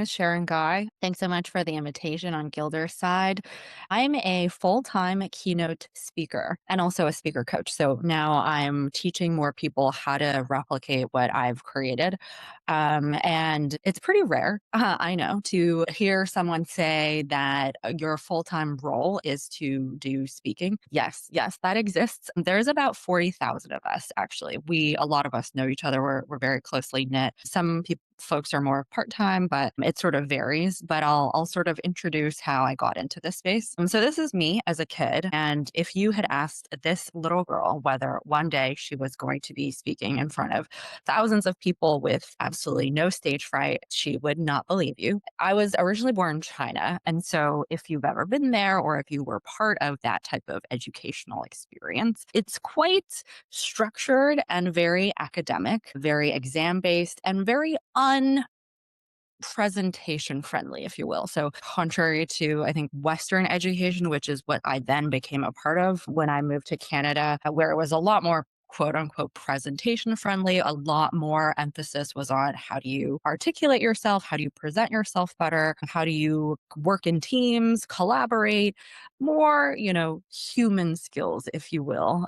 is Sharon Gai. Thanks so much for the invitation on Gilder's side. I'm a full-time keynote speaker and also a speaker coach. So now I'm teaching more people how to replicate what I've created. And it's pretty rare, I know, to hear someone say that your full-time role is to do speaking. Yes, yes, that exists. There's about 40,000 of us, actually. A lot of us know each other. We're very closely knit. Some people, folks are more part-time, but it sort of varies. But I'll sort of introduce how I got into this space. And so this is me as a kid. And if you had asked this little girl whether one day she was going to be speaking in front of thousands of people with absolutely no stage fright, she would not believe you. I was originally born in China. And so if you've ever been there or if you were part of that type of educational experience, it's quite structured and very academic, very exam based, and very presentation friendly, if you will. So, contrary to, I think, Western education, which is what I then became a part of when I moved to Canada, where it was a lot more quote unquote presentation friendly, a lot more emphasis was on how do you articulate yourself, how do you present yourself better, how do you work in teams, collaborate, more, human skills, if you will,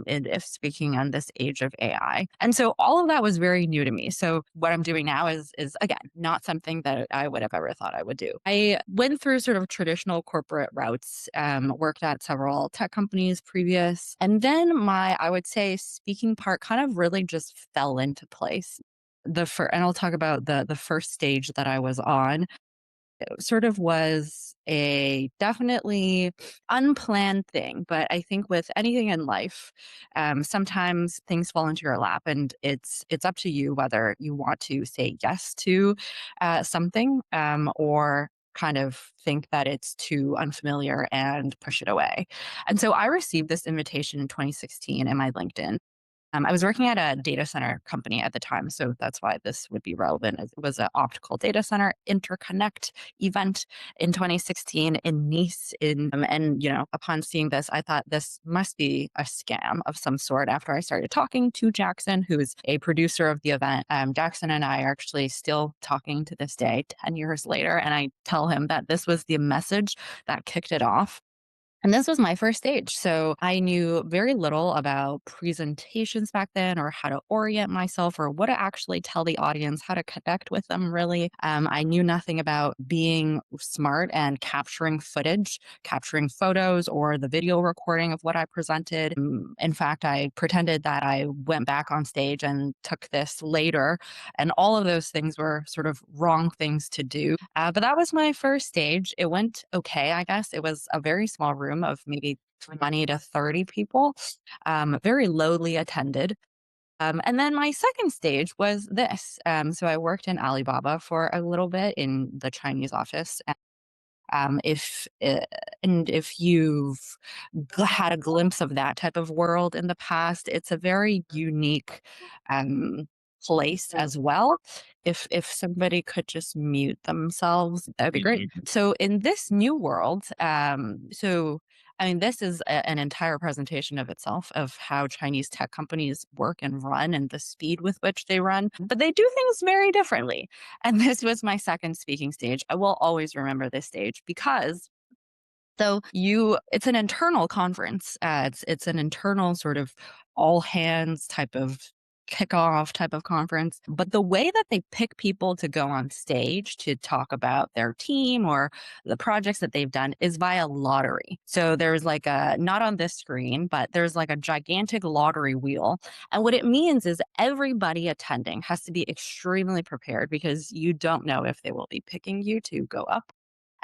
if speaking on this age of AI. And so all of that was very new to me. So what I'm doing now is again, not something that I would have ever thought I would do. I went through sort of traditional corporate routes, worked at several tech companies previous, and then I would say speaking part kind of really just fell into place. And I'll talk about the first stage that I was on sort of was a definitely unplanned thing. But I think with anything in life, sometimes things fall into your lap, and it's up to you whether you want to say yes to something or kind of think that it's too unfamiliar and push it away. And so I received this invitation in 2016 in my LinkedIn. I was working at a data center company at the time, so that's why this would be relevant. It was an optical data center interconnect event in 2016 in Nice. And upon seeing this, I thought this must be a scam of some sort. After I started talking to Jackson, who is a producer of the event, Jackson and I are actually still talking to this day, 10 years later, and I tell him that this was the message that kicked it off. And this was my first stage. So I knew very little about presentations back then or how to orient myself or what to actually tell the audience, how to connect with them really. I knew nothing about being smart and capturing footage, capturing photos or the video recording of what I presented. In fact, I pretended that I went back on stage and took this later. And all of those things were sort of wrong things to do. But that was my first stage. It went okay, I guess. It was a very small room of maybe 20 to 30 people, very lowly attended. And then my second stage was this. So I worked in Alibaba for a little bit in the Chinese office. And if you've had a glimpse of that type of world in the past, it's a very unique um, place as well. If somebody could just mute themselves, that'd be great. So in this new world, so I mean, this is an entire presentation of itself of how Chinese tech companies work and run and the speed with which they run, but they do things very differently. And this was my second speaking stage. I will always remember this stage because it's an internal conference. It's an internal sort of all hands type of kickoff type of conference. But the way that they pick people to go on stage to talk about their team or the projects that they've done is via lottery. So there's like not on this screen, but there's like a gigantic lottery wheel. And what it means is everybody attending has to be extremely prepared because you don't know if they will be picking you to go up.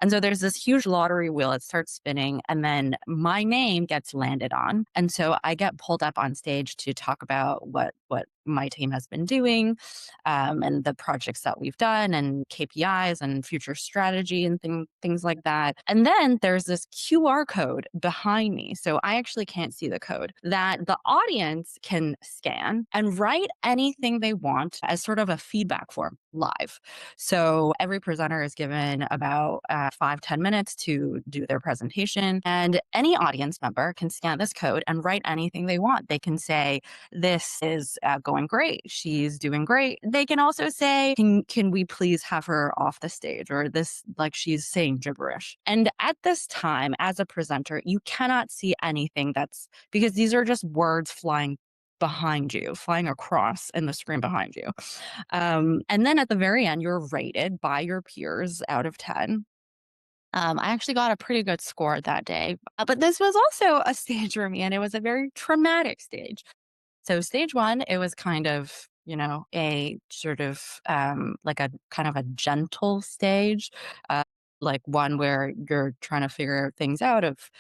And so there's this huge lottery wheel. It starts spinning, and then my name gets landed on. And so I get pulled up on stage to talk about what my team has been doing, and the projects that we've done, and KPIs and future strategy and things like that. And then there's this QR code behind me. So I actually can't see the code that the audience can scan and write anything they want as sort of a feedback form live. So every presenter is given about 5-10 minutes to do their presentation. And any audience member can scan this code and write anything they want. They can say, this is going going great. She's doing great. They can also say, can we please have her off the stage? Or this, like she's saying gibberish. And at this time, as a presenter, you cannot see anything that's because these are just words flying behind you, flying across in the screen behind you. And then at the very end, you're rated by your peers out of 10. I actually got a pretty good score that day, but this was also a stage for me, and it was a very traumatic stage. So stage 1, it was kind of, a sort of, like a kind of a gentle stage, uh, like one where you're trying to figure things out of,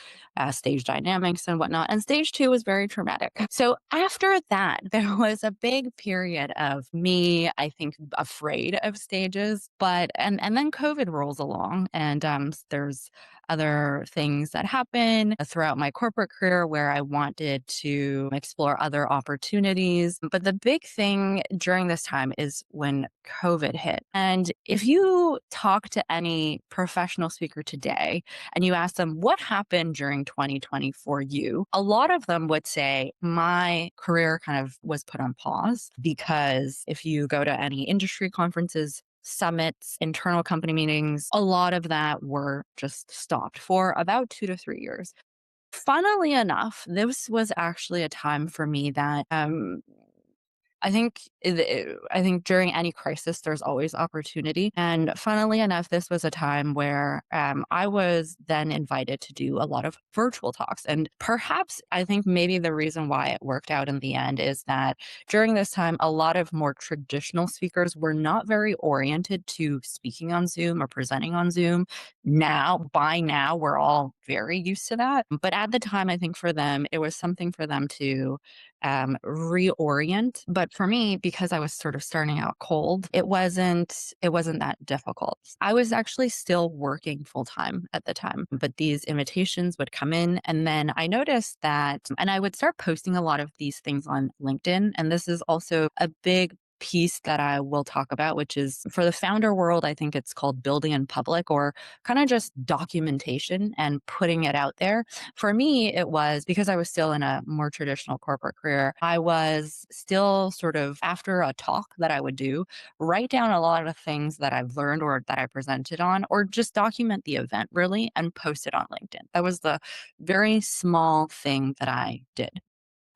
stage dynamics and whatnot. And stage 2 was very traumatic. So after that, there was a big period of me, I think, afraid of stages, but and then COVID rolls along, and, there's other things that happen throughout my corporate career where I wanted to explore other opportunities. But the big thing during this time is when COVID hit. And if you talk to any professional speaker today and you ask them what happened during 2020 for you, a lot of them would say, my career kind of was put on pause because if you go to any industry conferences, summits, internal company meetings, a lot of that were just stopped for about 2 to 3 years. Funnily enough, this was actually a time for me that I think during any crisis, there's always opportunity. And funnily enough, this was a time where I was then invited to do a lot of virtual talks. And perhaps I think maybe the reason why it worked out in the end is that during this time, a lot of more traditional speakers were not very oriented to speaking on Zoom or presenting on Zoom. By now, we're all very used to that. But at the time, I think for them, it was something for them to reorient. But for me, because I was sort of starting out cold, it wasn't that difficult. I was actually still working full time at the time, but these invitations would come in, and then I noticed that, and I would start posting a lot of these things on LinkedIn. And this is also a big piece that I will talk about, which is for the founder world, I think it's called building in public or kind of just documentation and putting it out there. For me, it was because I was still in a more traditional corporate career. I was still sort of after a talk that I would do, write down a lot of things that I've learned or that I presented on, or just document the event really and post it on LinkedIn. That was the very small thing that I did.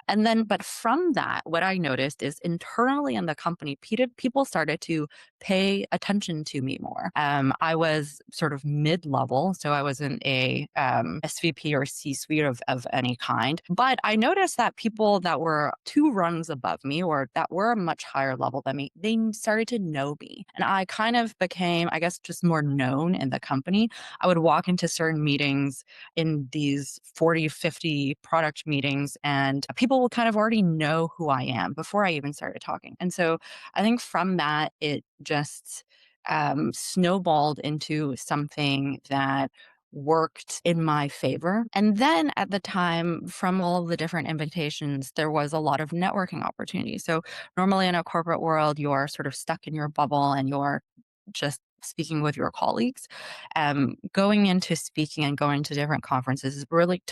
And then, but from that, what I noticed is internally in the company, people started to pay attention to me more. I was sort of mid level, so I wasn't a SVP or C suite of any kind. But I noticed that people that were 2 rungs above me or that were a much higher level than me, they started to know me. And I kind of became, I guess, just more known in the company. I would walk into certain meetings in these 40, 50 product meetings, and people will kind of already know who I am before I even started talking. And so I think from that, it just snowballed into something that worked in my favor. And then at the time, from all of the different invitations, there was a lot of networking opportunities. So normally in a corporate world, you're sort of stuck in your bubble and you're just speaking with your colleagues. Going into speaking and going to different conferences really it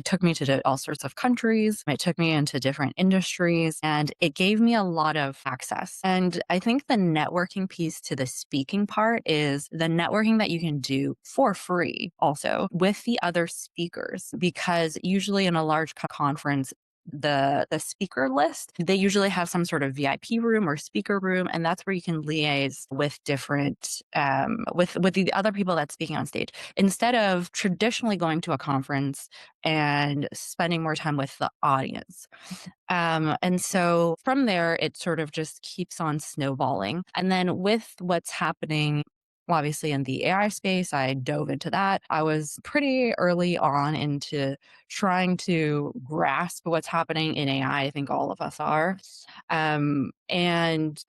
took me to all sorts of countries. It took me into different industries and it gave me a lot of access. And I think the networking piece to the speaking part is the networking that you can do for free also with the other speakers, because usually in a large conference, the speaker list, they usually have some sort of VIP room or speaker room, and that's where you can liaise with different with the other people that's speaking on stage instead of traditionally going to a conference and spending more time with the audience. And so from there, it sort of just keeps on snowballing. And then with what's happening, well, obviously in the AI space, I dove into that. I was pretty early on into trying to grasp what's happening in AI. I think all of us are. And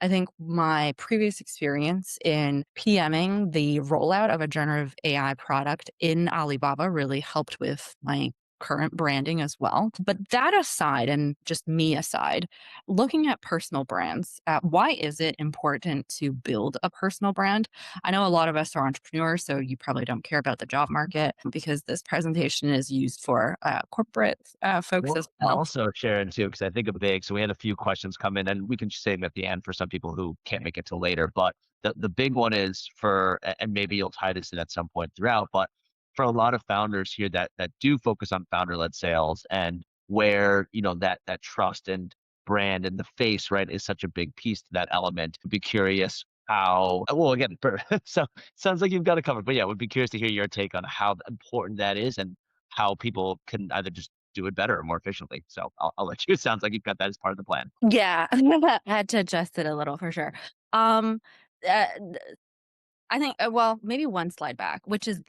I think my previous experience in PMing the rollout of a generative AI product in Alibaba really helped with my current branding as well. But that aside, and just me aside, looking at personal brands, why is it important to build a personal brand? I know a lot of us are entrepreneurs, so you probably don't care about the job market because this presentation is used for corporate folks Well, as and well. also Sharon too, because I think of big. So we had a few questions come in, and we can just save them at the end for some people who can't make it till later. But the big one is and maybe you'll tie this in at some point throughout, but for a lot of founders here that do focus on founder-led sales and where that trust and brand and the face, right, is such a big piece to that element. I'd be curious how well again, so sounds like you've got it covered. But yeah, would be curious to hear your take on how important that is and how people can either just do it better or more efficiently. So I'll let you. It sounds like you've got that as part of the plan. Yeah, I had to adjust it a little for sure. Um, uh, I think, well, maybe one slide back, which is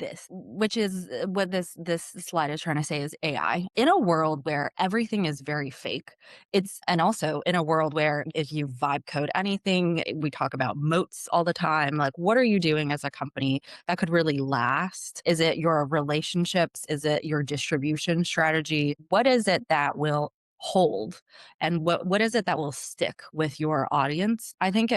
what this slide is trying to say is AI. In a world where everything is very fake, and also in a world where if you vibe code anything, we talk about moats all the time. Like, what are you doing as a company that could really last? Is it your relationships? Is it your distribution strategy? What is it that will hold, and what is it that will stick with your audience? I think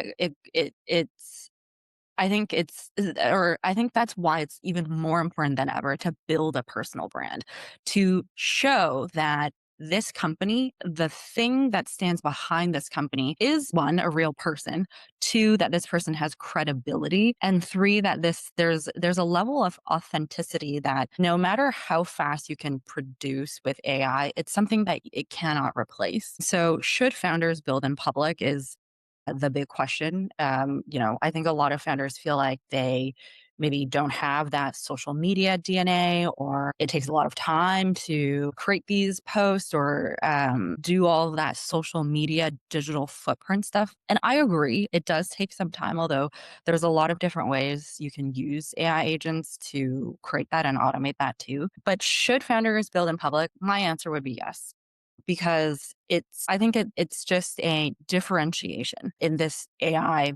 that's why it's even more important than ever to build a personal brand, to show that this company, the thing that stands behind this company is one, a real person, two, that this person has credibility, and three, that there's a level of authenticity that no matter how fast you can produce with AI, it's something that it cannot replace. So should founders build in public is the big question. I think a lot of founders feel like they maybe don't have that social media DNA, or it takes a lot of time to create these posts or do all of that social media digital footprint stuff. And I agree, it does take some time, although there's a lot of different ways you can use AI agents to create that and automate that too. But should founders build in public? My answer would be yes, because I think it's just a differentiation in this AI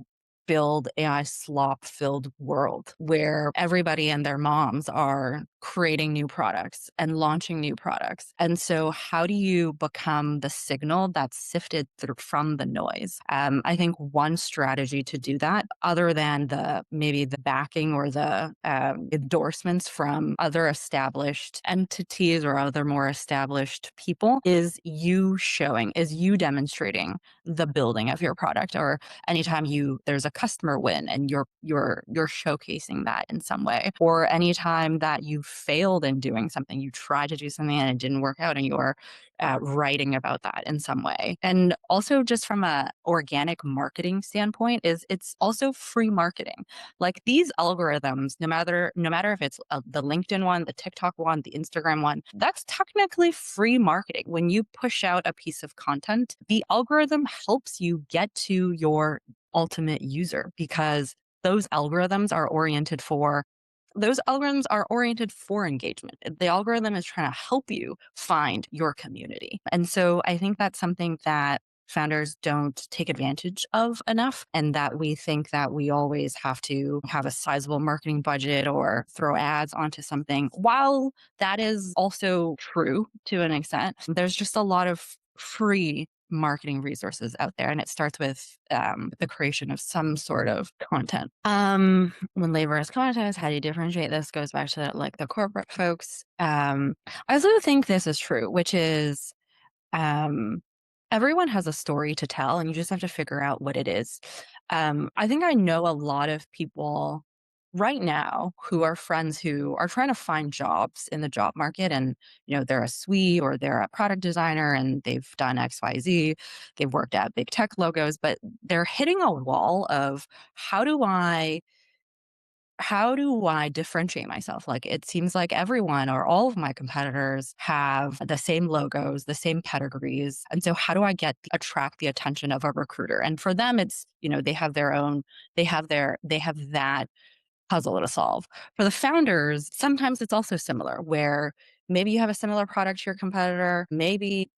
slop filled world where everybody and their moms are creating new products and launching new products. And so how do you become the signal that's sifted through from the noise? I think one strategy to do that, other than maybe the backing or the endorsements from other established entities or other more established people, is you demonstrating the building of your product, or anytime there's a customer win and you're showcasing that in some way, or anytime that you failed in doing something, you tried to do something and it didn't work out, and you're writing about that in some way. And also, just from a organic marketing standpoint, is it's also free marketing. Like, these algorithms, no matter if it's the LinkedIn one, the TikTok one, the Instagram one, that's technically free marketing. When you push out a piece of content, the algorithm helps you get to your ultimate user, because those algorithms are oriented for engagement. The algorithm is trying to help you find your community. And so I think that's something that founders don't take advantage of enough, and that we think that we always have to have a sizable marketing budget or throw ads onto something. While that is also true to an extent, there's just a lot of free marketing resources out there, and it starts with the creation of some sort of content. When labor is content, how do you differentiate? This goes back to like the corporate folks. I also think this is true, which is um, everyone has a story to tell, and you just have to figure out what it is. I think I know a lot of people right now who are friends who are trying to find jobs in the job market, and they're a SWE or they're a product designer, and they've done XYZ. They've worked at big tech logos, but they're hitting a wall of how do I differentiate myself? Like, it seems like everyone or all of my competitors have the same logos, the same pedigrees. And so how do I attract the attention of a recruiter? And for them, it's, they have that puzzle to solve. For the founders, sometimes it's also similar, where maybe you have a similar product to your competitor. Maybe,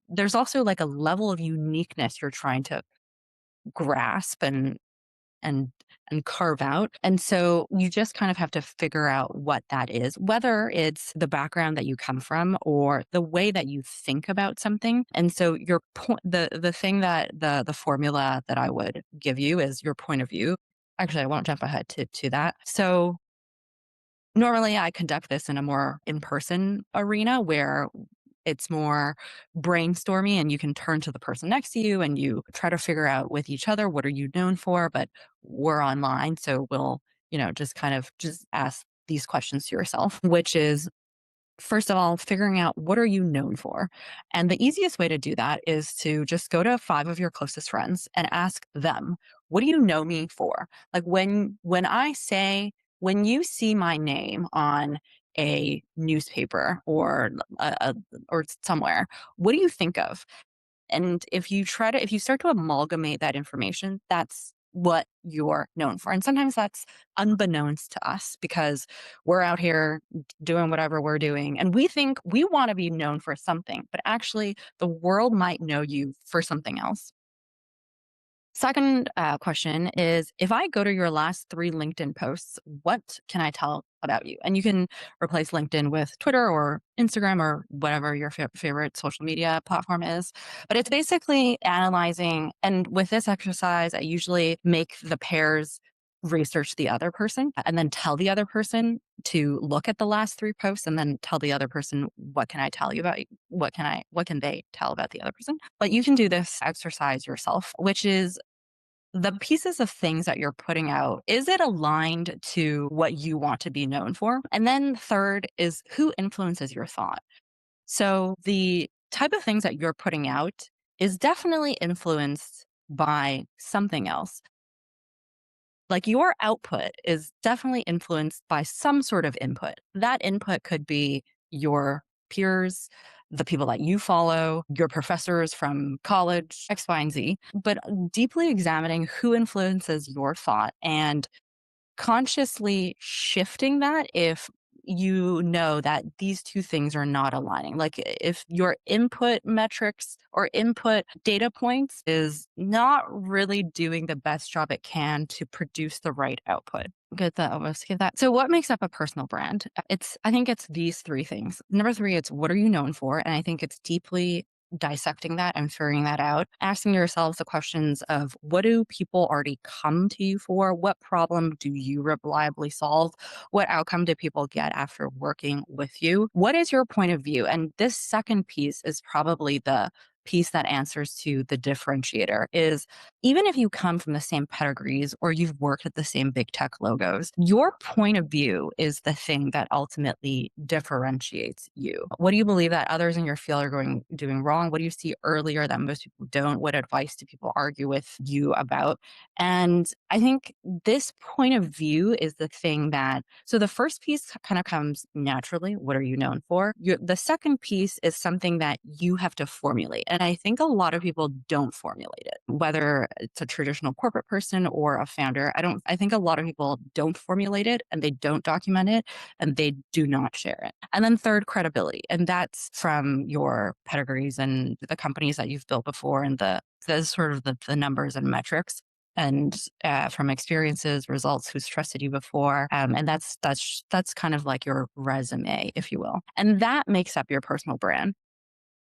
there's also like a level of uniqueness you're trying to grasp and and carve out. And so you just kind of have to figure out what that is, whether it's the background that you come from or the way that you think about something. And so your point, the thing that the formula that I would give you is your point of view. Actually, I won't jump ahead to that. So normally I conduct this in a more in-person arena where it's more brainstormy and you can turn to the person next to you and you try to figure out with each other what are you known for, but we're online, so we'll, just kind of just ask these questions to yourself, which is first of all, figuring out what are you known for? And the easiest way to do that is to just go to 5 of your closest friends and ask them, "What do you know me for?" Like when you see my name on a newspaper or or somewhere, what do you think of? And if you start to amalgamate that information, that's what you're known for. And sometimes that's unbeknownst to us because we're out here doing whatever we're doing. And we think we want to be known for something, but actually the world might know you for something else. Second question is if I go to your last 3 LinkedIn posts, what can I tell about you? And you can replace LinkedIn with Twitter or Instagram or whatever your favorite social media platform is. But it's basically analyzing. And with this exercise, I usually make the pairs research the other person and then tell the other person to look at the last 3 posts and then tell the other person what can I tell you about you? What can they tell about the other person? But you can do this exercise yourself, which is the pieces of things that you're putting out, is it aligned to what you want to be known for? And then third is who influences your thought? So the type of things that you're putting out is definitely influenced by something else. Like your output is definitely influenced by some sort of input. That input could be your peers, the people that you follow, your professors from college, X, Y, and Z. But deeply examining who influences your thought and consciously shifting that if you know that these 2 things are not aligning. Like if your input metrics or input data points is not really doing the best job it can to produce the right output. Good that almost get that. So what makes up a personal brand? I think it's these 3 things. Number 3, it's what are you known for? And I think it's deeply dissecting that and figuring that out, asking yourselves the questions of what do people already come to you for? What problem do you reliably solve? What outcome do people get after working with you? What is your point of view? And this second piece is probably the piece that answers to the differentiator is even if you come from the same pedigrees or you've worked at the same big tech logos, your point of view is the thing that ultimately differentiates you. What do you believe that others in your field are doing wrong? What do you see earlier that most people don't? What advice do people argue with you about? And I think this point of view is the thing that, so the first piece kind of comes naturally. What are you known for? The second piece is something that you have to formulate. And I think a lot of people don't formulate it, whether it's a traditional corporate person or a founder. I think a lot of people don't formulate it and they don't document it and they do not share it. And then third, credibility. And that's from your pedigrees and the companies that you've built before and the sort of the numbers and metrics and from experiences, results, who's trusted you before, and that's kind of like your resume, if you will, and that makes up your personal brand.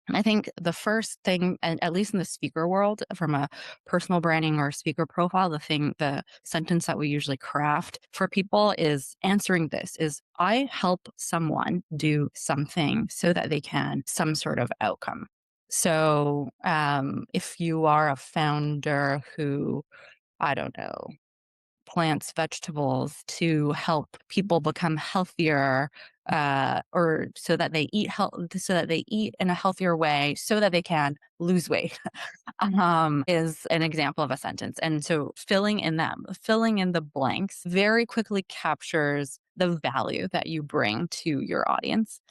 And I think the first thing, and at least in the speaker world, from a personal branding or speaker profile, the sentence that we usually craft for people is answering this: is I help someone do something so that they can some sort of outcome. So if you are a founder who, I don't know, plants vegetables to help people become healthier, or so that they eat in a healthier way so that they can lose weight, is an example of a sentence. And so filling in the blanks very quickly captures the value that you bring to your audience.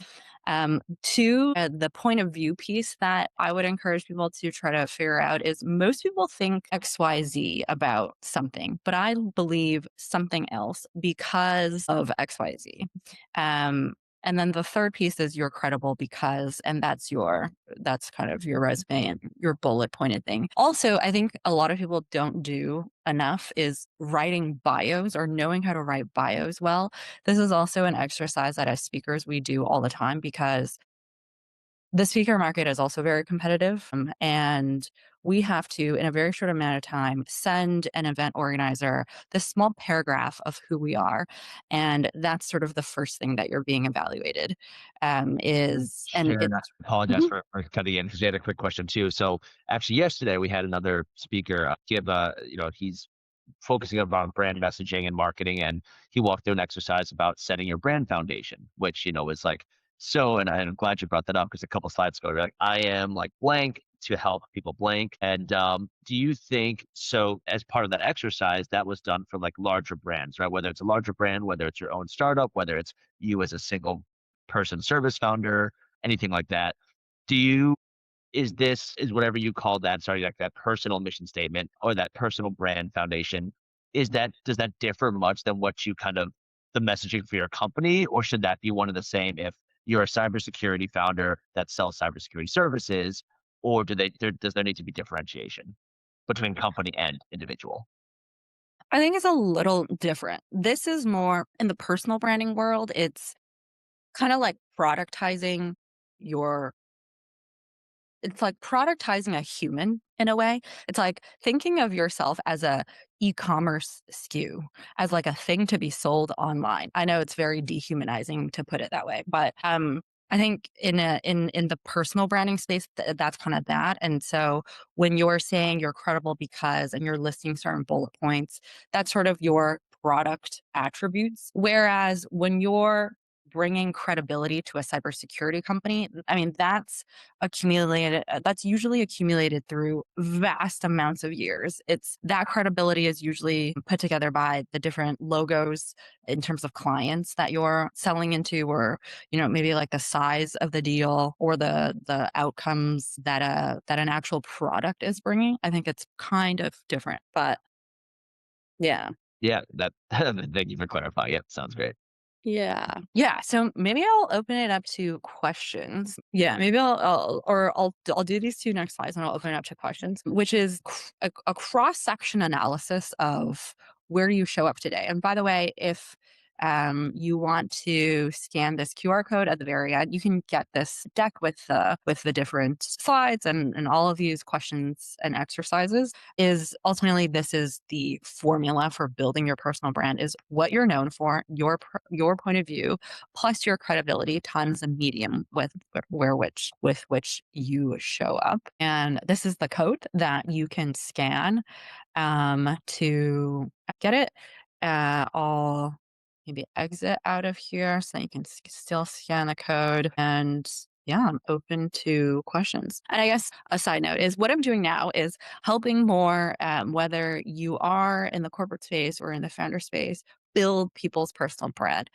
Two, the point of view piece that I would encourage people to try to figure out is most people think XYZ about something, but I believe something else because of XYZ. And then the third piece is you're credible because, and that's kind of your resume and your bullet pointed thing. Also, I think a lot of people don't do enough is writing bios or knowing how to write bios well. This is also an exercise that as speakers we do all the time because the speaker market is also very competitive, and we have to, in a very short amount of time, send an event organizer this small paragraph of who we are, and that's sort of the first thing that you're being evaluated, is and Sharon, I it's apologize Mhm. for cutting in because we had a quick question too. So actually yesterday we had another speaker give he's focusing on brand messaging and marketing, and he walked through an exercise about setting your brand foundation, which is like so. And I'm glad you brought that up because a couple slides ago, you're like, I am like blank to help people blank. And do you think so? As part of that exercise, that was done for like larger brands, right? Whether it's a larger brand, whether it's your own startup, whether it's you as a single person service founder, anything like that. Do you is whatever you call that, sorry, like that personal mission statement or that personal brand foundation, does that differ much than what you kind of the messaging for your company, or should that be one of the same if you're a cybersecurity founder that sells cybersecurity services, or does there need to be differentiation between company and individual? I think it's a little different. This is more in the personal branding world, it's kinda like productizing your it's like productizing a human in a way. It's like thinking of yourself as a e-commerce SKU, as like a thing to be sold online. I know it's very dehumanizing to put it that way, but I think in the personal branding space, that's kind of that. And so when you're saying you're credible because and you're listing certain bullet points, that's sort of your product attributes. Whereas when you're bringing credibility to a cybersecurity company, I mean, that's usually accumulated through vast amounts of years. It's that credibility is usually put together by the different logos in terms of clients that you're selling into, or maybe like the size of the deal or the outcomes that an actual product is bringing. I think it's kind of different, but yeah. Yeah, that thank you for clarifying. Yep, sounds great. Yeah. Yeah. So maybe I'll open it up to questions. Yeah. Maybe I'll do these two next slides and I'll open it up to questions, which is a cross section analysis of where you show up today. And by the way, if you want to scan this QR code at the very end, you can get this deck with the different slides and all of these questions and exercises. Is ultimately this is the formula for building your personal brand is what you're known for, your point of view, plus your credibility times the medium with which you show up. And this is the code that you can scan to get it. I'll maybe exit out of here so that you can still scan the code. And yeah, I'm open to questions. And I guess a side note is what I'm doing now is helping more, whether you are in the corporate space or in the founder space, build people's personal brand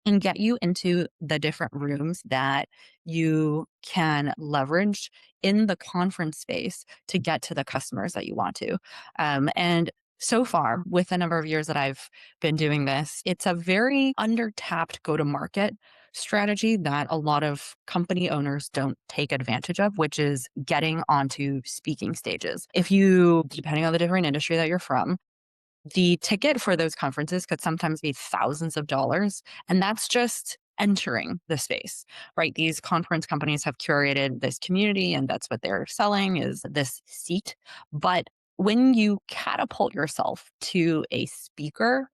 and get you into the different rooms that you can leverage in the conference space to get to the customers that you want to. And so far, with the number of years that I've been doing this, it's a very undertapped go to market strategy that a lot of company owners don't take advantage of, which is getting onto speaking stages. If you, depending on the different industry that you're from, the ticket for those conferences could sometimes be thousands of dollars, and that's just entering the space, right? These conference companies have curated this community, and that's what they're selling is this seat. But when you catapult yourself to a speaker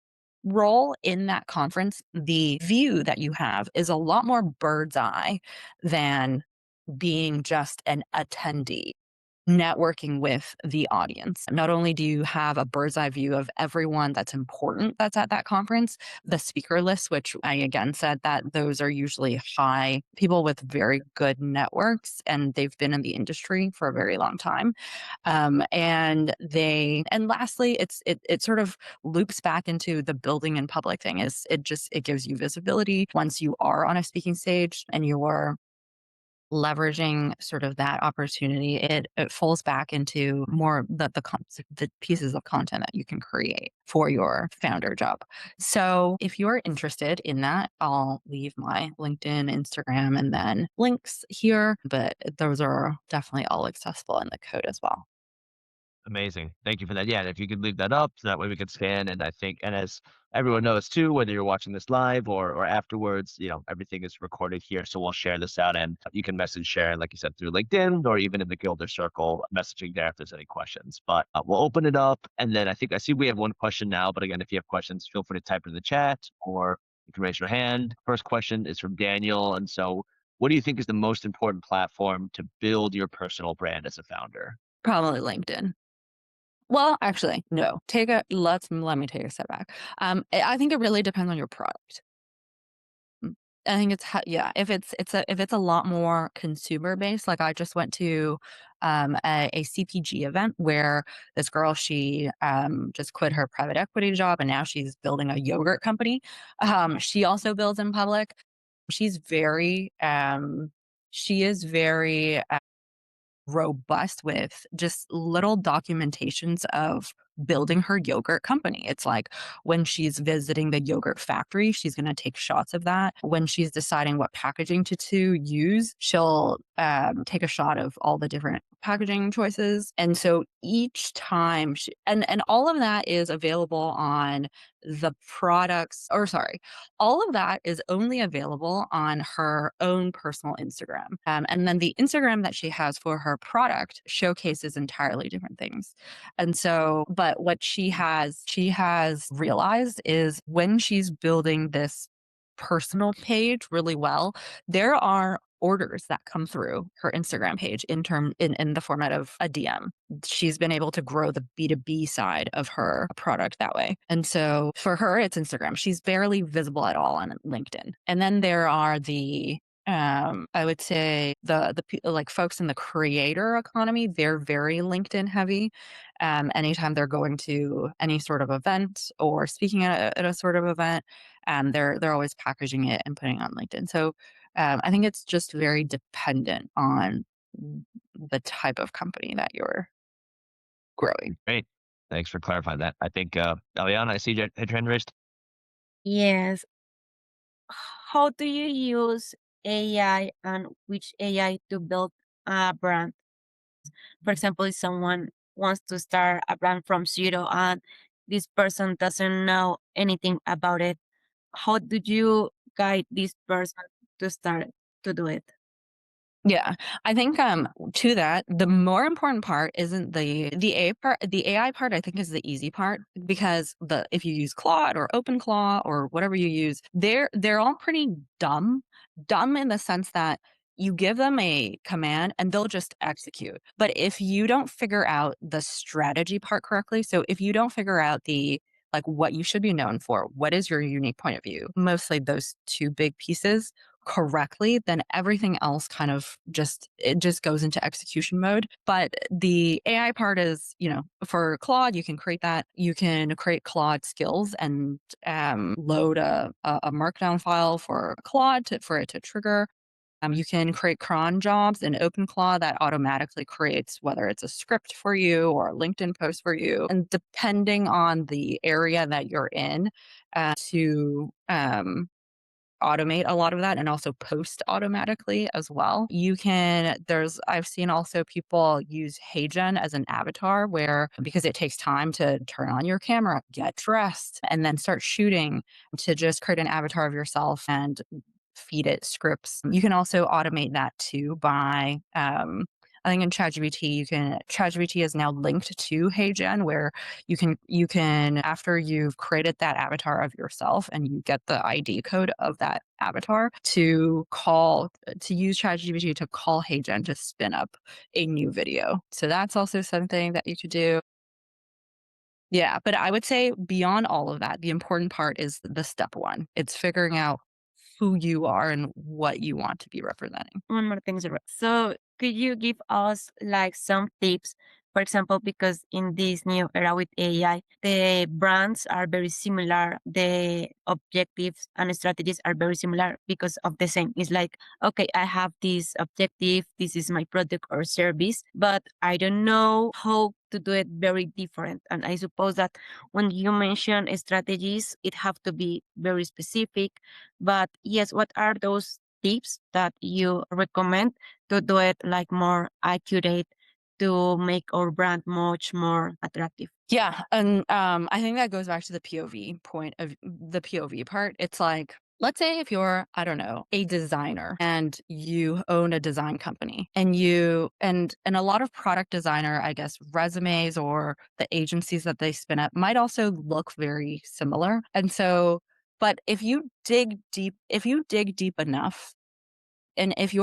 role in that conference, the view that you have is a lot more bird's eye than being just an attendee networking with the audience. Not only do you have a bird's eye view of everyone that's important that's at that conference, the speaker list, which I again said that those are usually high people with very good networks and they've been in the industry for a very long time. And lastly, it sort of loops back into the building in public thing is it gives you visibility once you are on a speaking stage and you're leveraging sort of that opportunity, it falls back into more the pieces of content that you can create for your founder job. So if you're interested in that, I'll leave my LinkedIn, Instagram, and then links here, but those are definitely all accessible in the code as well. Amazing. Thank you for that. Yeah, and if you could leave that up, so that way we could scan. And I think, and as everyone knows too, whether you're watching this live or afterwards, everything is recorded here. So we'll share this out, and you can message Sharon, like you said, through LinkedIn or even in the Gilder Circle messaging there if there's any questions. But we'll open it up, and then I see we have one question now. But again, if you have questions, feel free to type it in the chat or you can raise your hand. First question is from Daniel, and so, what do you think is the most important platform to build your personal brand as a founder? Probably LinkedIn. Well, actually, no. Let me take a step back. I think it really depends on your product. Mm. I think yeah, if it's a lot more consumer based, like I just went to a CPG event where this girl, she just quit her private equity job and now she's building a yogurt company. She also builds in public. She's very she is very robust with just little documentations of building her yogurt company. It's like when she's visiting the yogurt factory, she's going to take shots of that. When she's deciding what packaging to use, she'll take a shot of all the different packaging choices. And so each time and all of that is available on the products, or sorry, all of that is only available on her own personal Instagram. And then the Instagram that she has for her product showcases entirely different things. And so, but what she has realized is when she's building this personal page really well, there are orders that come through her Instagram page in the format of a DM. She's been able to grow the B2B side of her product that way. And so for her, it's Instagram. She's barely visible at all on LinkedIn. And then there are I would say like folks in the creator economy, they're very LinkedIn heavy. Anytime they're going to any sort of event or speaking at a sort of event, they're always packaging it and putting it on LinkedIn. So I think it's just very dependent on the type of company that you're growing. Great. Thanks for clarifying that. I think, Eliana, I see your hand raised. Yes. How do you use AI and which AI to build a brand? For example, if someone wants to start a brand from zero and this person doesn't know anything about it, how do you guide this person to start to do it? Yeah. I think, to that, the more important part isn't the A part. The AI part, I think, is the easy part because if you use Claude or OpenClaw or whatever you use, they're all pretty dumb. Dumb in the sense that you give them a command and they'll just execute. But if you don't figure out the strategy part correctly, so if you don't figure out like what you should be known for, what is your unique point of view, mostly those two big pieces correctly, then everything else it just goes into execution mode. But the AI part is, for Claude, you can create that. You can create Claude skills and load a markdown file for Claude for it to trigger. You can create cron jobs in OpenClaw that automatically creates whether it's a script for you or a LinkedIn post for you. And depending on the area that you're in, to automate a lot of that and also post automatically as well. I've seen also people use HeyGen as an avatar where because it takes time to turn on your camera, get dressed, and then start shooting to just create an avatar of yourself and feed it scripts. You can also automate that too by I think in ChatGPT is now linked to HeyGen where you can after you've created that avatar of yourself and you get the ID code of that avatar to use ChatGPT to call HeyGen to spin up a new video. So that's also something that you could do. Yeah, but I would say beyond all of that, the important part is the step one. It's figuring out who you are and what you want to be representing. One more thing, Zara. So, could you give us like some tips For example, because in this new era with AI, the brands are very similar, the objectives and strategies are very similar because of the same. It's like, okay, I have this objective, this is my product or service, but I don't know how to do it very different. And I suppose that when you mention strategies, it have to be very specific. But yes, what are those tips that you recommend to do it like more accurate to make our brand much more attractive? Yeah, and I think that goes back to the POV point of the POV part. It's like, let's say if you're, I don't know, a designer and you own a design company and and a lot of product designer, I guess, resumes or the agencies that they spin up might also look very similar. And so, but if you dig deep enough, and if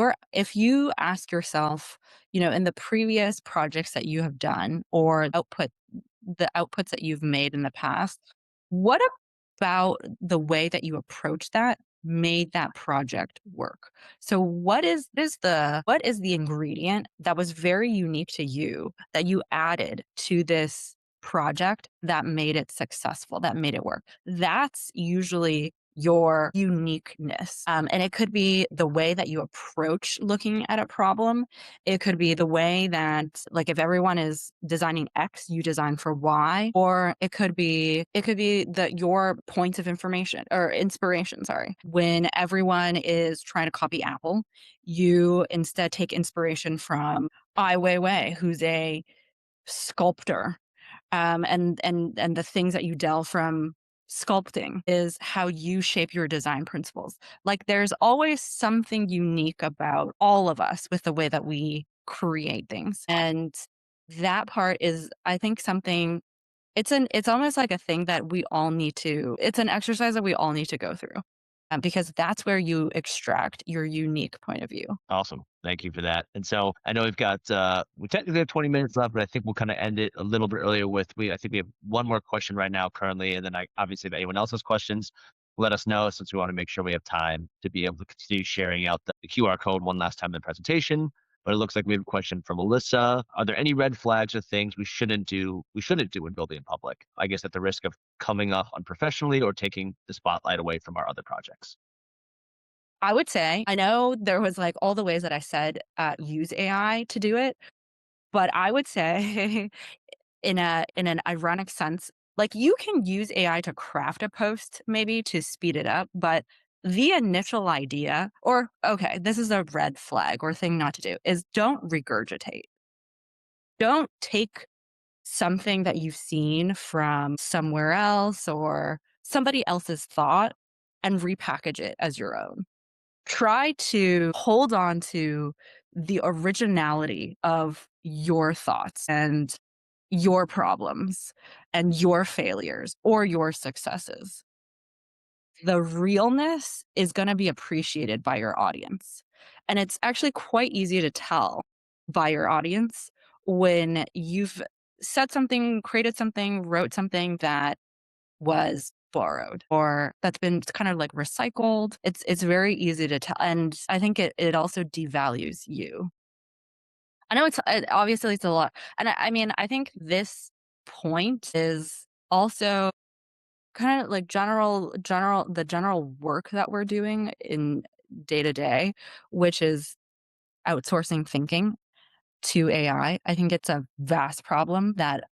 you ask yourself, in the previous projects that you have done or the outputs that you've made in the past, what about the way that you approach that made that project work? So what is the ingredient that was very unique to you that you added to this project that made it successful, that made it work? That's usually your uniqueness. And it could be the way that you approach looking at a problem. It could be the way that, like, if everyone is designing X, you design for Y, or it could be your points of information or inspiration, sorry. When everyone is trying to copy Apple, you instead take inspiration from Ai Weiwei, who's a sculptor, and the things that you delve from sculpting is how you shape your design principles. Like, there's always something unique about all of us with the way that we create things, and that part is, I think, something. It's almost like a thing that we all need to. It's an exercise that we all need to go through, because that's where you extract your unique point of view. Awesome. Thank you for that. And so I know we technically have 20 minutes left, but I think we'll kind of end it a little bit earlier I think we have one more question right now currently. And then obviously if anyone else has questions, let us know since we want to make sure we have time to be able to continue sharing out the QR code one last time in the presentation. But it looks like we have a question from Alyssa. Are there any red flags or things we shouldn't do when building in public? I guess at the risk of coming off unprofessionally or taking the spotlight away from our other projects. I would say, I know there was, like, all the ways that I said, use AI to do it, but I would say in an ironic sense, like, you can use AI to craft a post maybe to speed it up, but the initial idea, or okay, this is a red flag or thing not to do, is don't regurgitate. Don't take something that you've seen from somewhere else or somebody else's thought and repackage it as your own. Try to hold on to the originality of your thoughts and your problems and your failures or your successes. The realness is going to be appreciated by your audience. And it's actually quite easy to tell by your audience when you've said something, created something, wrote something that was borrowed or that's been kind of like recycled. It's very easy to tell. And I think it also devalues you. I know obviously it's a lot. And I mean, I think this point is also kind of like the general work that we're doing in day to day, which is outsourcing thinking to AI. I think it's a vast problem that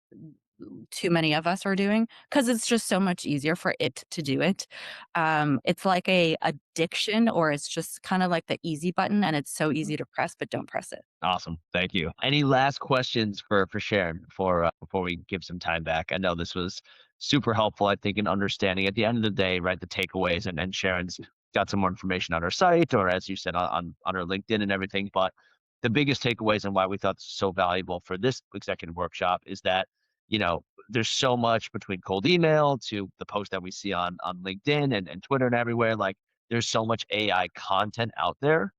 too many of us are doing because it's just so much easier for it to do it. It's like a addiction, or it's just kind of like the easy button, and it's so easy to press, but don't press it. Awesome. Thank you. Any last questions for Sharon before we give some time back? I know this was super helpful, I think, in understanding at the end of the day, right, the takeaways, and Sharon's got some more information on her site or as you said on her LinkedIn and everything. But the biggest takeaways and why we thought this was so valuable for this executive workshop is that, there's so much between cold email to the post that we see on LinkedIn and Twitter and everywhere. Like there's so much AI content out there.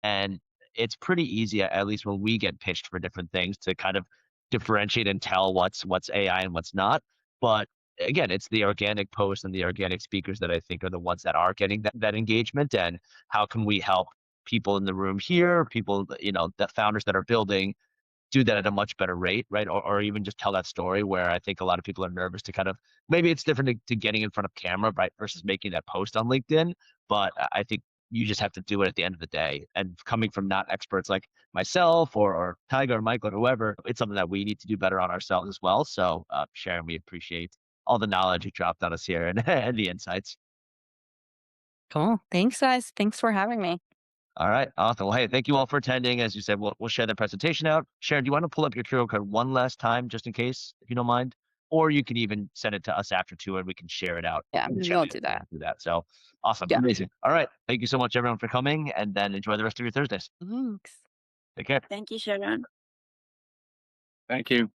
And it's pretty easy, at least when we get pitched for different things, to kind of differentiate and tell what's AI and what's not. But again, it's the organic posts and the organic speakers that I think are the ones that are getting that engagement. And how can we help people in the room here, people, the founders that are building do that at a much better rate, right? Or even just tell that story where I think a lot of people are nervous to kind of, maybe it's different to getting in front of camera, right? Versus making that post on LinkedIn. But I think you just have to do it at the end of the day. And coming from not experts like myself or Tiger or Michael or whoever, it's something that we need to do better on ourselves as well. So, Sharon, we appreciate all the knowledge you dropped on us here and, and the insights. Cool. Thanks, guys. Thanks for having me. All right. Awesome. Well, hey, thank you all for attending. As you said, we'll share the presentation out. Sharon, do you want to pull up your QR code one last time, just in case, if you don't mind? Or you can even send it to us after too, and we can share it out Yeah, in the chat. we'll do that. Do that. So awesome. Yeah. Amazing. All right. Thank you so much, everyone, for coming, and then enjoy the rest of your Thursdays. Thanks. Take care. Thank you, Sharon. Thank you.